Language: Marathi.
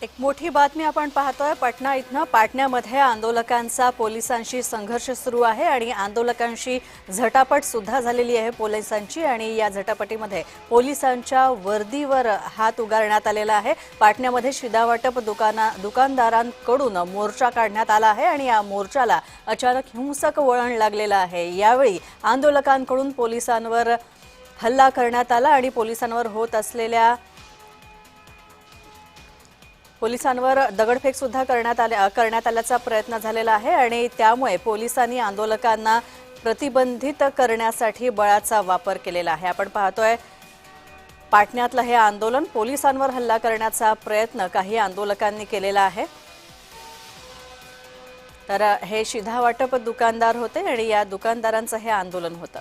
एक मोठी बातमी आपण पाहतोय पटना इथनं पाटण्यामध्ये आंदोलकांचा पोलिसांशी संघर्ष सुरू आहे आणि आंदोलकांशी झटापट सुद्धा झालेली आहे पोलिसांची आणि या झटापटीमध्ये पोलिसांच्या वर्दीवर हात उगारण्यात आलेला आहे। पाटण्यामध्ये शिधावाटप दुकानदारांकडून मोर्चा काढण्यात आला आहे आणि या मोर्चाला अचानक हिंसक वळण लागलेलं आहे। यावेळी आंदोलकांकडून पोलिसांवर हल्ला करण्यात आला आणि पोलिसांवर दगडफेक सुद्धा करण्यात आल्याचा प्रयत्न झालेला आहे आणि त्यामुळे पोलिसांनी आंदोलकांना प्रतिबंधित करण्यासाठी बळाचा वापर केलेला आहे। आपण पाहतोय पाटण्यातलं हे आंदोलन, पोलिसांवर हल्ला करण्याचा प्रयत्न काही आंदोलकांनी केलेला आहे। तर हे शिधावाटप दुकानदार होते आणि या दुकानदारांचं हे आंदोलन होतं।